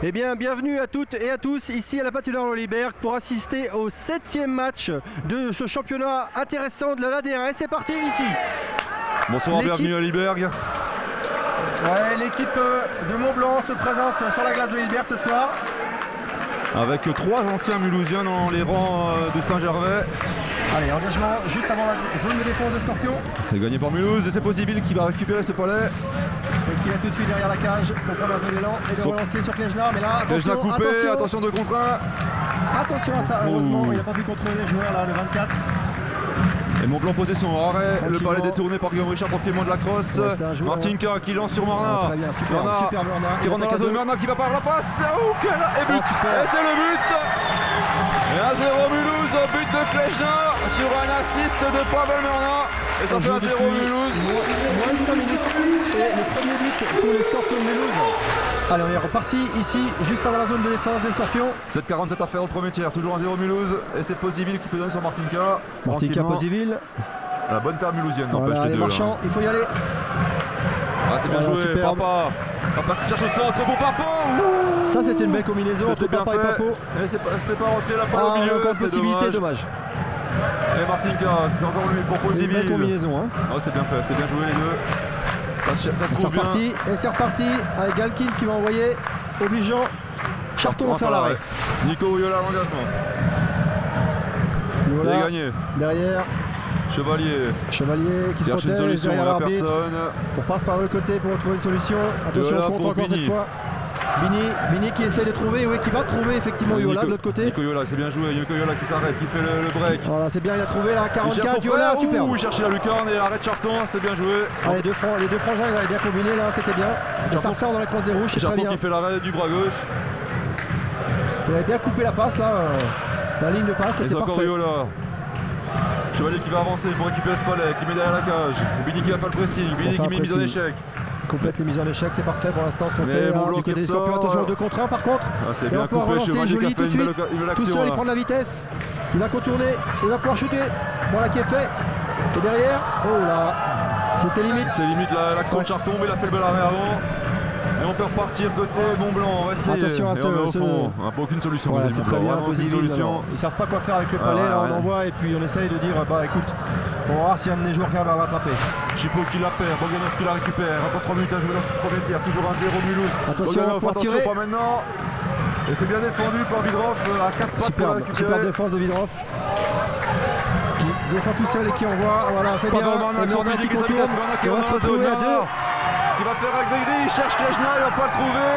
Eh bien, bienvenue à toutes et à tous ici à la patinoire Loliberg pour assister au 7e match de ce championnat intéressant de la LADR. Et c'est parti ici. Bonsoir, bienvenue à Loliberg. Ouais, l'équipe de Mont-Blanc se présente sur la glace de Loliberg ce soir. Avec 3 anciens Mulhousiens dans les rangs de Saint-Gervais. Allez, engagement juste avant la zone de défense de Scorpion. C'est gagné par Mulhouse et c'est possible qui va récupérer ce palais. Et qui est tout de suite derrière la cage pour prendre un peu d'élan et de relancer sur Klejna. Mais là, attention, coupé, attention de contre 1. Attention à ça, heureusement, il n'a pas pu contrôler le joueur là, le 24. Et Mont-Blanc possession, arrêt, le palais détourné par Guillaume Richard pour piémont de la crosse. Ouais, Martinka qui lance sur Marna. Très bien, super Marna. Qui rentre dans la zone, Marna qui va par la passe. Et but, et c'est le but. Et 1-0 Mulhouse, but de Klejna sur un assist de Pavel Marna. Et ça fait 1-0 Mulhouse. Moins de 5 minutes. Et le premier but pour les Scorpions de Mulhouse. Allez, on est reparti ici, juste avant la zone de défense des Scorpions. 7,47 à faire au premier tiers, toujours 1-0 Mulhouse. Et c'est Posiville qui peut donner sur Martinka. Martinka, Posiville. La bonne paire mulhousienne, voilà, n'empêche les deux. Marchand, il faut y aller. Ah, c'est bien joué, superbe. Papa qui cherche au centre pour Papo. Ça, c'était une belle combinaison entre Papa et Papo. Et c'est pas rentré la balle au milieu. Encore une possibilité, dommage. Et Martinka, qui encore lui pour Posiville. Une belle combinaison. Hein. Oh, c'était bien fait, c'était bien joué les deux. C'est reparti, et c'est reparti avec Galkin qui va envoyer, obligeant Charton à faire l'arrêt. Nico Ouyola à l'engagement. Il est gagné. Derrière. Chevalier qui se protège solution derrière l'arbitre. On passe par le côté pour trouver une solution. Attention, on contre encore cette fois. Bini qui essaie de trouver, oui, qui va trouver effectivement Yola de l'autre côté. Nico Yola, c'est bien joué, Nico Yola qui s'arrête, qui fait le break. Voilà, c'est bien, il a trouvé là, 44, Yola, super. Il cherchait la lucarne et arrête Charton, c'était bien joué. Ah, les deux frangins, ils avaient bien combiné là, c'était bien. Et ça ressort dans la crosse des rouges, c'est très bien. Charton qui fait l'arrêt du bras gauche. Il avait bien coupé la passe là, la ligne de passe, c'était parfait. Yola. Chevalier qui va avancer pour récupérer ce palais, qui met derrière la cage. Bini qui va faire le pressing, Bini qui met mise en échec. Complète les mises en échec, c'est parfait pour l'instant ce qu'on fait là, du côté des Scorpions. Attention, 2 contre 1 par contre. Et on va pouvoir relancer Joly tout de suite. Tout seul, il prend de la vitesse. Il va contourner, il va pouvoir shooter. Voilà qui est fait. Et derrière, oh là, c'était limite. C'est limite l'action de Charton, mais il a fait le bel arrêt avant. Et on peut repartir côté Mont-Blanc, on va essayer. Attention à ce... On n'a aucune solution. Voilà, c'est très bien, Posiville. Ils savent pas quoi faire avec le palais, là on envoie et puis on essaye de dire, bah écoute, on va voir si un de mes joueurs qui va le rattraper. Chipo qui la perd, Bogdanov qui la récupère, encore 3 minutes à jouer dans le premier tir, toujours 1-0 Mulhouse. Attention, pour tirer. Pas maintenant. Et c'est bien défendu par Vidroff à 4 pattes. Super défense de Vidroff. Qui défend tout seul et qui envoie, voilà c'est bien. Et Morna qui contourne, qui va se retrouver à 2. Qui va faire Agri, il cherche Klejna, il va pas le trouver.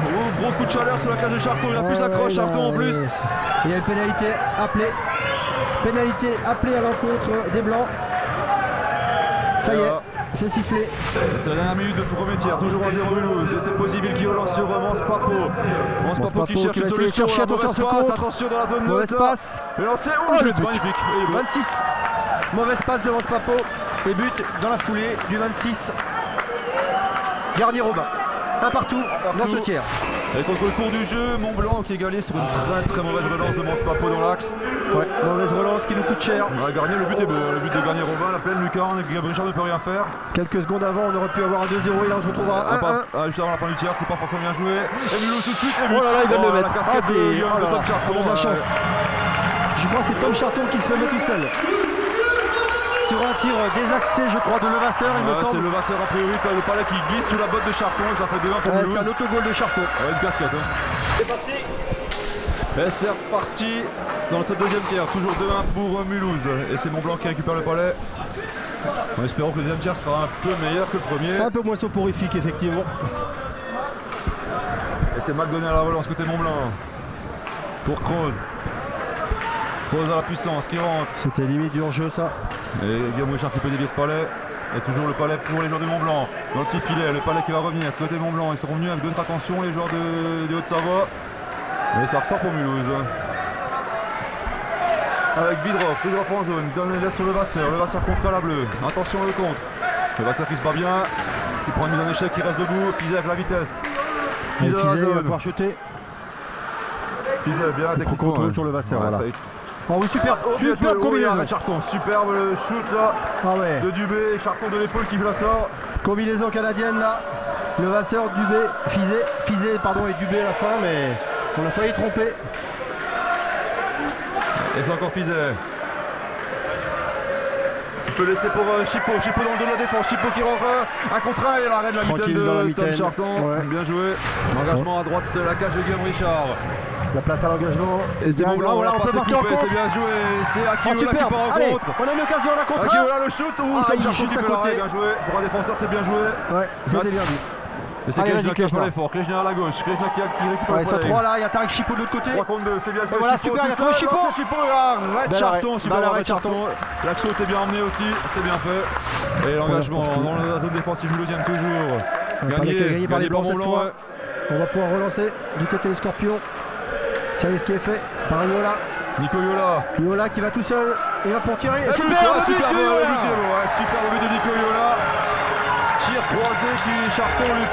Oh, gros coup de chaleur sur la cage de Charton, il a plus s'accroche Charton en plus. Il y a une pénalité appelée. Pénalité appelée à l'encontre des Blancs. Ça y est, c'est sifflé. C'est la dernière minute de ce premier tir, toujours 1-0 Mulhouse. Et c'est Posiville qui relance sur Mons Papo. Mons Papo qui cherche une solution. Attention dans la zone neutre. Mauvaise passe. Et lancé, le but magnifique. 26. Mauvaise passe de Mons Papo. Et but dans la foulée du 26. Garnier Robin, un partout dans ce tiers. Et contre le cours du jeu, Mont-Blanc qui est égalé sur une très mauvaise relance de Mons Papo dans l'axe. Ouais, mauvaise relance qui nous coûte cher. Garnier, le but est beau, le but de Garnier Robin, la pleine lucarne, Gabriel Richard ne peut rien faire. Quelques secondes avant, on aurait pu avoir un 2-0 et là on se retrouve à 1-1. Juste avant la fin du tiers, c'est pas forcément bien joué. Et Mulhouse tout de suite, et but. Oh là là, il vient de le mettre. La casquette de Tom Charton. On a de la chance. Je crois que c'est Tom Charton qui se le met tout seul. Sur un tir désaxé, je crois, de Levasseur, il me semble. C'est Levasseur a priori, le palais qui glisse sous la botte de Charton et ça fait 2-1 pour Mulhouse. C'est un autogol de Charton. Une casquette. Hein. C'est parti. Et c'est reparti dans ce deuxième tiers, toujours 2-1 pour Mulhouse. Et c'est Mont-Blanc qui récupère le palais. En espérant que le deuxième tiers sera un peu meilleur que le premier. Un peu moins soporifique, effectivement. Et c'est McDonald à la relance côté Mont-Blanc. Pour Kroos. Kroos à la puissance qui rentre. C'était limite du hors-jeu ça. Et Guillaume Richard qui peut dévier ce palais. Et toujours le palais pour les joueurs de Mont-Blanc. Dans le petit filet, le palais qui va revenir côté Mont-Blanc. Ils seront venus avec d'autres attention les joueurs de Haute-Savoie. Et ça ressort pour Mulhouse. Avec Vidroff en zone, donne les laisse sur Levasseur contre la bleue. Attention le contre. Levasseur qui se bat bien. Il prend une mise en échec, qui reste debout. Fizet avec la vitesse. Fizet va pouvoir chuter. Fizet bien avec contrôle sur Levasseur. Voilà. Oh oui, superbe combinaison. Charton, superbe le shoot là de Dubé, Charton de l'épaule qui la sort. Combinaison canadienne là. Levasseur, Dubé, Fizet pardon, et Dubé à la fin, mais on a failli tromper. Et c'est encore Fizet. Il peut laisser pour Chipo dans le dos de la défense, Chipo qui rentre un contre un et l'arrêt de la mitaine de Tom Charton. Ouais. Bien joué. Engagement à droite de la cage de Guillaume Richard. La place à l'engagement. Et c'est bon, là voilà, on peut marquer en contre. C'est bien joué. C'est Akiola qui super. part en Allez, contre. on a une occasion à la contre. Akiola le shoot. Tom Charton juste qui à fait côté. l'arrêt. Bien joué. Pour un défenseur, c'est bien joué. Ouais, c'était bien vu. Et c'est Klejna qui a fait l'effort. Klejna à la gauche. Klejna qui récupère Ouais, le sur palais. 3 là, il y a Tarek Chipo de l'autre côté. 3 contre 2, c'est bien joué. Voilà, super, il y a trouvé Chipo. Chipo, arrête Charton. Super arrêt arrêt Charton. L'action était bien emmenée aussi. C'était bien fait. Et l'engagement dans la zone défensive mulhousienne toujours. Gagné par les Blancs cette fois. Ouais. On va pouvoir relancer du côté des Scorpions. Ça y est ce qui est fait par Yola. Nico Yola. Yola qui va tout seul. Il va pour tirer. Super but de Nico Yola. Tir croisé qui Charton lui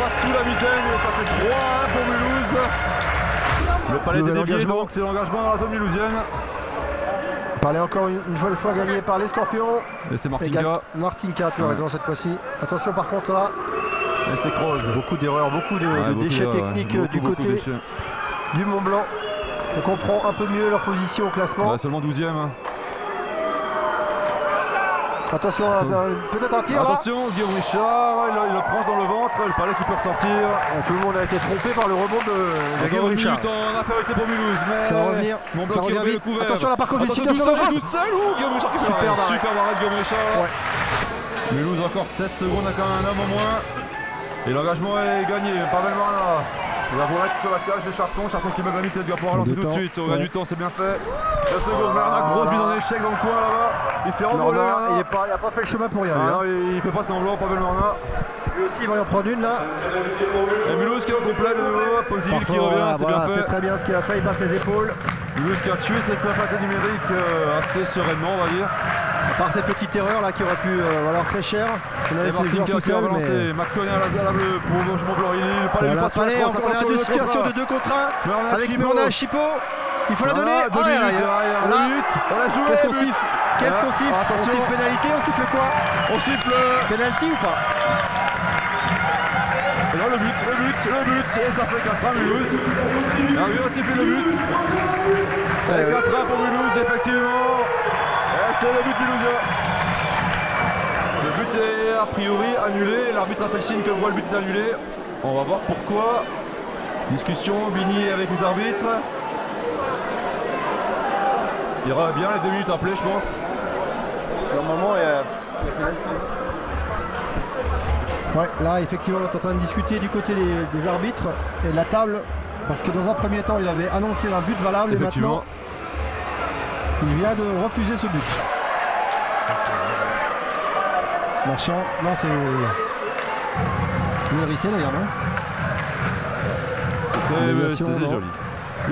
passe sous la mitaine. Ça fait 3-1 pour Mulhouse. Le palais était dévié donc c'est l'engagement dans la zone mulhousienne. Palais encore une fois gagné par les Scorpions. Et c'est Martinka. Martinka, tu as raison cette fois-ci. Attention par contre là. Et c'est Kroos. Beaucoup d'erreurs, beaucoup de déchets techniques du côté du Mont Blanc. On comprend un peu mieux leur position au classement. Seulement 12e. Attention, peut-être un tir. Attention, là. Guillaume Richard, il le prend dans le ventre, le palais qui peut ressortir. Tout le monde a été trompé par le rebond de Guillaume Richard. En infériorité pour Mulhouse, mais ça va revenir. Mon bloc qui remet le couvert. Attention là par contre, tout seul, Guillaume Richard qui fait super arrêt de Guillaume Richard. Ouais. Mulhouse encore 16 secondes, a quand même un homme en moins. Et l'engagement est gagné, Pavel Marna. Il va vous mettre sur la cage de Charton qui met la mi-tête, il va pouvoir relancer tout de suite. Au gain du temps, c'est bien fait. 2 secondes, Marna, grosse mise en échec dans le coin là-bas. Il s'est envolé. Il n'a pas fait le chemin pour rien. Non, il fait pas semblant, Pavel Marna. Lui aussi, il va y en prendre une là. Et Mulhouse qui est au complet de nouveau, Posil qui revient, c'est bien fait. C'est très bien ce qu'il a fait, il passe les épaules. Mulhouse qui a tué cette attaque numérique assez sereinement, on va dire. À part cette petite erreur là qui aurait pu valoir très cher. Et Martinka qui va balancer, McConey à la bleue pour Montglory. Le palais lui passe sur la crosse, attention, on a une situation de 2 contre 1 avec Murna Chipo. Il faut la donner. On a joué. Qu'est-ce qu'on siffle? On siffle pénalité, on siffle quoi? On siffle pénalty ou pas? Et là le but, et ça fait 4-1 Mulhouse. Il va siffler le but. 4-1 pour Mulhouse, effectivement. Et c'est le but mulhousien. Le but est a priori annulé. L'arbitre a fait le signe que le but est annulé. On va voir pourquoi. Discussion, Bini avec les arbitres. Il y aura bien les 2 minutes appelées, je pense. Normalement, il y a pénalty. Ouais, là effectivement on est en train de discuter du côté des arbitres et de la table parce que dans un premier temps il avait annoncé un but valable et maintenant il vient de refuser ce but. Marchand, non c'est Mérissé d'ailleurs, non? C'est joli.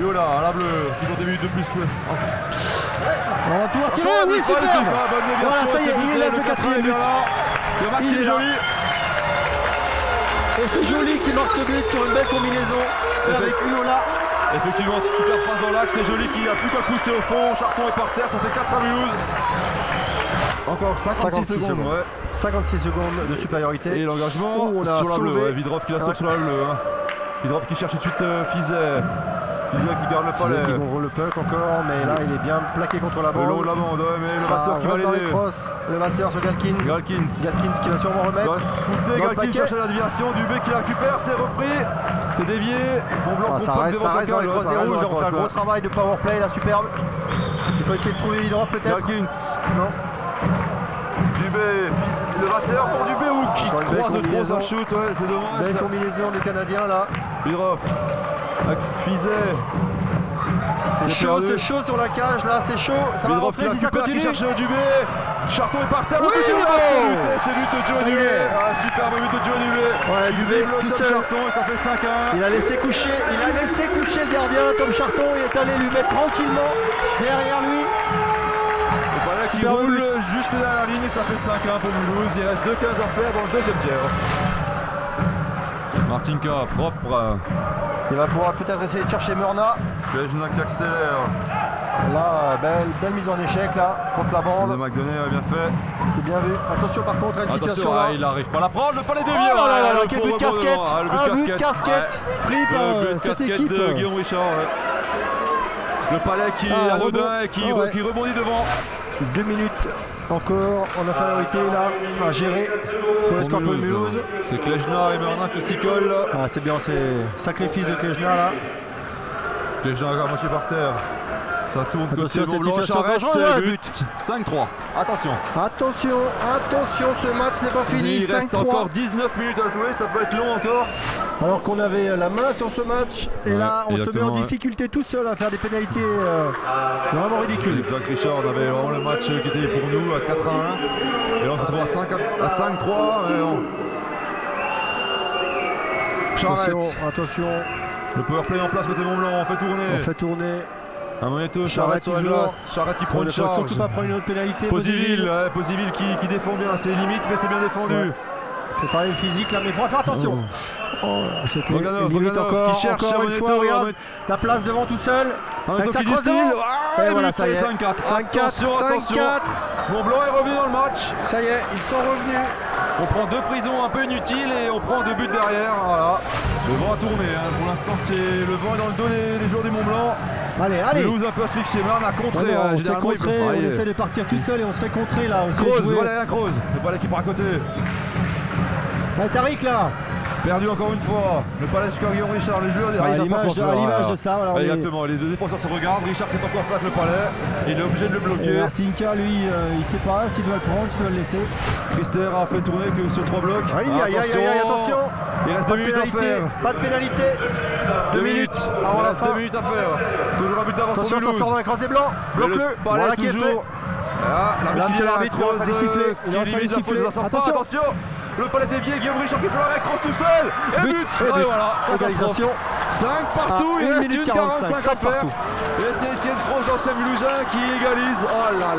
Yola à la bleue, toujours des minutes de plus. On va pouvoir tirer, oui super. Voilà, ça y est, il est là ce 4e but. Le match est joli. Et c'est Joli qui marque ce but sur une belle combinaison avec Yola. Effectivement, super passe dans l'axe, c'est Joli qui a plus qu'à pousser au fond. Charton est par terre, ça fait 4 à Mulhouse. Encore 56 secondes. Ouais. 56 secondes de supériorité. Et l'engagement sur la bleue. Vidrov qui la sauve sur la bleue. Vidrov qui cherche tout de suite Fizet. Fizet qui garde le palais. Qui contrôle le puck encore, mais là il est bien plaqué contre la bande. Le long de la bande, mais le Vasseur qui va l'aider. Le Vasseur sur Galkins. Galkins qui va sûrement remettre. Shooter, Galkins cherche la déviation. Dubé qui la récupère, c'est repris. C'est dévié. Bon blanc ça reste dans les crosses des rouges. On fait un gros travail de powerplay là, superbe. Il faut essayer de trouver Vidrov peut-être. Galkins. Non. Dubé, le Vasseur pour Dubé ou qui croise de trop un shoot, ouais, c'est dommage. Belle combinaison des Canadiens là. Vidrov avec Fizet. C'est chaud sur la cage là, c'est chaud. Ça va rentrer si ça continue. Qui cherche Dubé. Charton est par terre. Oui, c'est but de Joe Dubé. Superbe but de Joe Dubé. Ouais, Dubé tout seul. Charton et ça fait 5-1. Il a laissé coucher le gardien. Tom Charton est allé lui mettre tranquillement derrière lui. Qui roule jusque derrière la ligne et ça fait 5-1 pour Mulhouse. Il reste 2-15 à faire dans le deuxième tiers. Martinka propre. Il va pouvoir peut-être essayer de chercher Murna. Klejna qui accélère. Là, belle mise en échec là, contre la bande. Le McDonnet a bien fait. C'était bien vu. Attention par contre à une situation là. Il n'arrive pas à la prendre, le palais Oh dévié. là là, quel but de casquette. Un but de casquette pris par cette équipe. De Guillaume Richard. Le palais qui est anodin et qui rebondit devant. 2 minutes encore en infériorité là à gérer pour le Scorpions Mulhouse. C'est Klejna et Mernin qui s'y collent. Ah, c'est bien, c'est sacrifice de Klejna là. Klejna à moitié par terre. Ça tourne côté Mont-Blanc, Charette, c'est but. 5-3. Attention. Attention, ce match n'est pas fini. Il reste encore 19 minutes à jouer, ça peut être long encore. Alors qu'on avait la main sur ce match, et là on se met en difficulté tout seul à faire des pénalités vraiment ridicules. Jacques Richard, on avait vraiment le match qui était pour nous à 4-1. Et là on se retrouve à 5-3. Charette. Attention. Le powerplay en place côté Mont-Blanc, on fait tourner. Un Moneto, Charette sur la glace, Charette qui prend une charge. Surtout pas prendre une autre pénalité. Posiville qui défend bien, c'est limite mais c'est bien défendu. Ouais. C'est pareil le physique là, mais il faut faire attention. C'est Boganov qui cherche encore une fois, regarde la place devant tout seul. Avec sa crosse devant. Et voilà, ça y est. 5-4. Attention. Mont-Blanc est revenu dans le match. Ça y est, ils sont revenus. On prend 2 prisons un peu inutiles et on prend 2 buts derrière. Voilà. Le vent a tourné. Pour l'instant, le vent est dans le dos des joueurs du Mont-Blanc. Allez. Mulhouse un peu asphyxié, mais on a contré. On se fait contrer, on essaie de partir tout seul et on se fait contrer là. Kroos, voilà Kroos. C'est pas l'équipe à côté. Ouais, Tariq là. Perdu encore une fois. Le palais sur Guillaume Richard, les joueurs à l'image de ça. Voilà, exactement, les 2 défenseurs se regardent. Richard sait pas quoi faire avec le palais. Il est obligé de le bloquer. Et Martinka, lui, il sait pas s'il doit le prendre, s'il doit le laisser. Christer a fait tourner que sur 3 blocs. Attention. Il reste 2 minutes à faire. Pas de pénalité. 2 minutes avant la fin. 2 minutes à faire. Toujours un but d'avance pour Mulhouse. Attention, ça sort dans la crosse des Blancs. Bloque-le. Voilà qui est fait. Là, monsieur l'arbitre, il va siffler. Il va siffler. Attention. Le palais dévié, Guillaume Richard qui fait l'arrêt, crosse tout seul. Et but. Et voilà, égalisation. 5 partout, il reste 1:45 à faire. Et c'est Étienne Kroos, l'ancien Mulhousin, qui égalise. Oh là.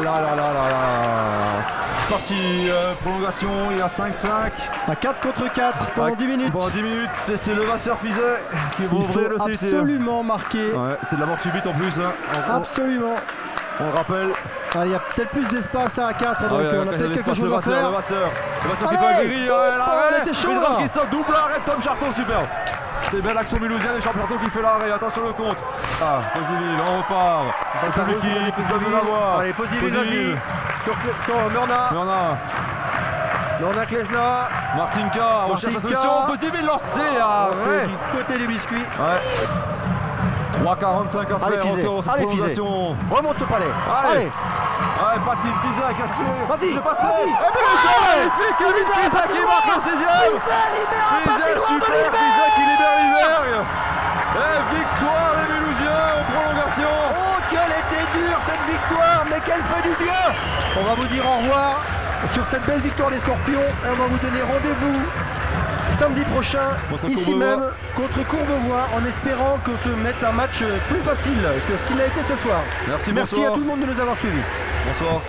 Parti prolongation, il y a 5-5. À 4 contre 4 pendant 10 minutes. Pendant 10 minutes, c'est le Vasseur-Fizet qui va ouvrir le CIT. Absolument marquer. Ouais, c'est de la mort subite en plus. Absolument. On rappelle. Il y a peut-être plus d'espace à 4, donc on a peut-être quelque chose à faire. Le Vasseur qui fait un grille, on était chaud là. Qui sort, double arrêt de Tom Charton, superbe. C'est belle action mulhousienne et Charton qui fait l'arrêt, attention le compte. Posiville, on repart. Qui doit de l'avoir. Allez, Posiville sur Mernin. Klejna. Martinka, on cherche la solution. Posiville lancé, arrêt. Du côté du biscuit. 3:45 à faire encore cette prolongation. Remonte ce palais. Allez, Patine, Fizet qui a tiré. Vas-y. Magnifique, Fizet qui marque le 6ème. Fizet, super, Fizet qui libère Liberg. Et victoire des Mulhousiens en prolongation. Oh, quelle était dure cette victoire, mais qu'elle fait du bien. On va vous dire au revoir sur cette belle victoire des Scorpions et on va vous donner rendez-vous samedi prochain, ici même, contre Courbevoie, en espérant qu'on se mette un match plus facile que ce qu'il a été ce soir. Merci à tout le monde de nous avoir suivis. Bonsoir.